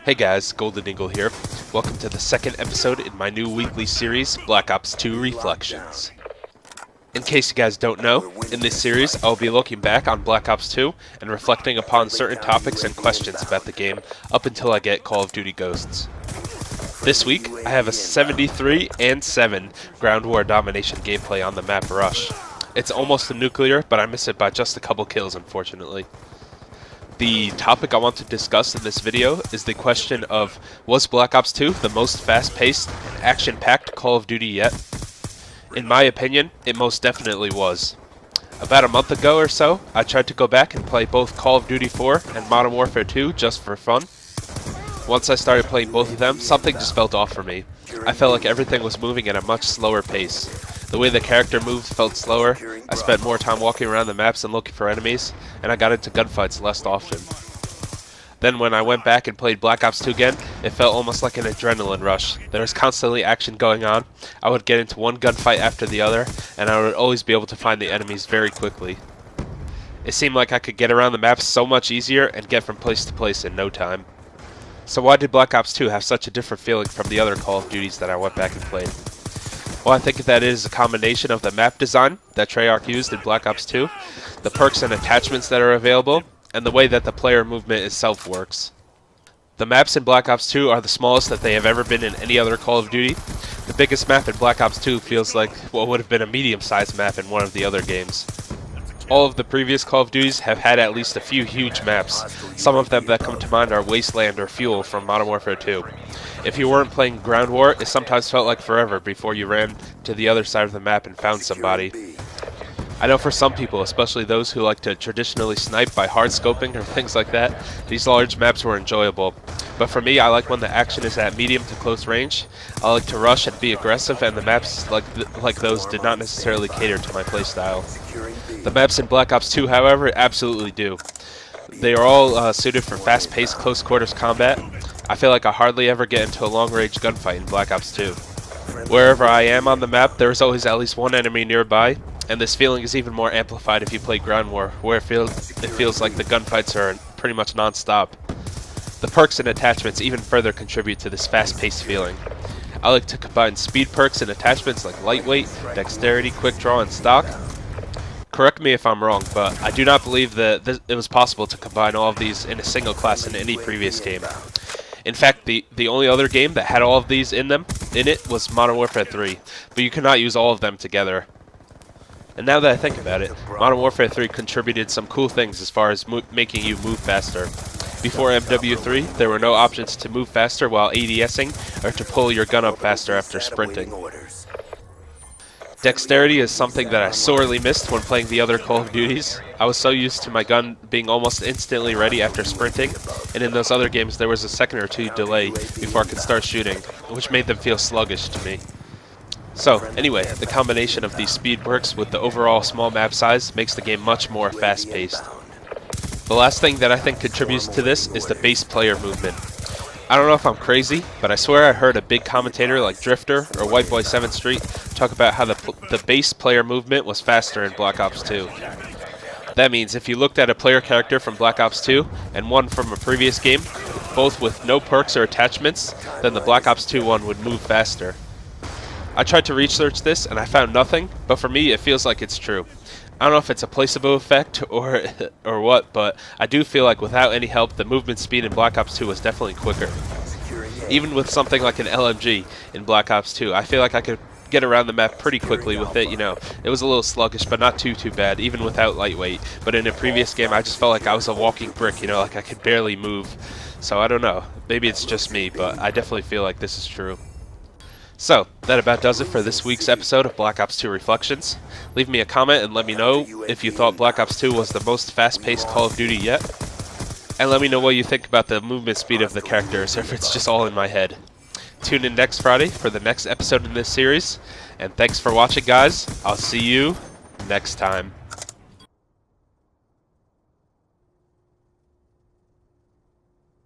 Hey guys, Golden Eagle here. Welcome to the second episode in my new weekly series, Black Ops 2 Reflections. In case you guys don't know, in this series I'll be looking back on Black Ops 2 and reflecting upon certain topics and questions about the game up until I get Call of Duty Ghosts. This week, I have a 73 and 7 ground war domination gameplay on the map Rush. It's almost a nuclear, but I miss it by just a couple kills unfortunately. The topic I want to discuss in this video is the question of, was Black Ops 2 the most fast-paced and action-packed Call of Duty yet? In my opinion, it most definitely was. About a month ago or so, I tried to go back and play both Call of Duty 4 and Modern Warfare 2 just for fun. Once I started playing both of them, something just felt off for me. I felt like everything was moving at a much slower pace. The way the character moved felt slower, I spent more time walking around the maps and looking for enemies, and I got into gunfights less often. Then when I went back and played Black Ops 2 again, it felt almost like an adrenaline rush. There was constantly action going on. I would get into one gunfight after the other, and I would always be able to find the enemies very quickly. It seemed like I could get around the maps so much easier and get from place to place in no time. So why did Black Ops 2 have such a different feeling from the other Call of Duties that I went back and played? Well, I think that it is a combination of the map design that Treyarch used in Black Ops 2, the perks and attachments that are available, and the way that the player movement itself works. The maps in Black Ops 2 are the smallest that they have ever been in any other Call of Duty. The biggest map in Black Ops 2 feels like what would have been a medium-sized map in one of the other games. All of the previous Call of Duties have had at least a few huge maps. Some of them that come to mind are Wasteland or Fuel from Modern Warfare 2. If you weren't playing Ground War, it sometimes felt like forever before you ran to the other side of the map and found somebody. I know for some people, especially those who like to traditionally snipe by hard scoping or things like that, these large maps were enjoyable. But for me, I like when the action is at medium to close range. I like to rush and be aggressive, and the maps like those did not necessarily cater to my playstyle. The maps in Black Ops 2, however, absolutely do. They are all suited for fast-paced close quarters combat. I feel like I hardly ever get into a long-range gunfight in Black Ops 2. Wherever I am on the map, there is always at least one enemy nearby, and this feeling is even more amplified if you play Ground War, where it feels like the gunfights are pretty much non-stop. The perks and attachments even further contribute to this fast-paced feeling. I like to combine speed perks and attachments like Lightweight, Dexterity, Quick Draw, and Stock. Correct me if I'm wrong, but I do not believe that it was possible to combine all of these in a single class in any previous game. In fact, the only other game that had all of these in it was Modern Warfare 3, but you could not use all of them together. And now that I think about it, Modern Warfare 3 contributed some cool things as far as making you move faster. Before MW3, there were no options to move faster while ADSing or to pull your gun up faster after sprinting. Dexterity is something that I sorely missed when playing the other Call of Duties. I was so used to my gun being almost instantly ready after sprinting, and in those other games there was a second or two delay before I could start shooting, which made them feel sluggish to me. So, anyway, the combination of these speed perks with the overall small map size makes the game much more fast-paced. The last thing that I think contributes to this is the base player movement. I don't know if I'm crazy, but I swear I heard a big commentator like Drifter or Whiteboy 7th Street talk about how the base player movement was faster in Black Ops 2. That means if you looked at a player character from Black Ops 2 and one from a previous game, both with no perks or attachments, then the Black Ops 2 one would move faster. I tried to research this and I found nothing, but for me it feels like it's true. I don't know if it's a placebo effect or what, but I do feel like without any help, the movement speed in Black Ops 2 was definitely quicker. Even with something like an LMG in Black Ops 2, I feel like I could get around the map pretty quickly with it. You know, it was a little sluggish, but not too bad, even without Lightweight. But in a previous game, I just felt like I was a walking brick, you know, like I could barely move. So I don't know, maybe it's just me, but I definitely feel like this is true. So, that about does it for this week's episode of Black Ops 2 Reflections. Leave me a comment and let me know if you thought Black Ops 2 was the most fast-paced Call of Duty yet. And let me know what you think about the movement speed of the characters, or if it's just all in my head. Tune in next Friday for the next episode in this series, and thanks for watching, guys. I'll see you next time.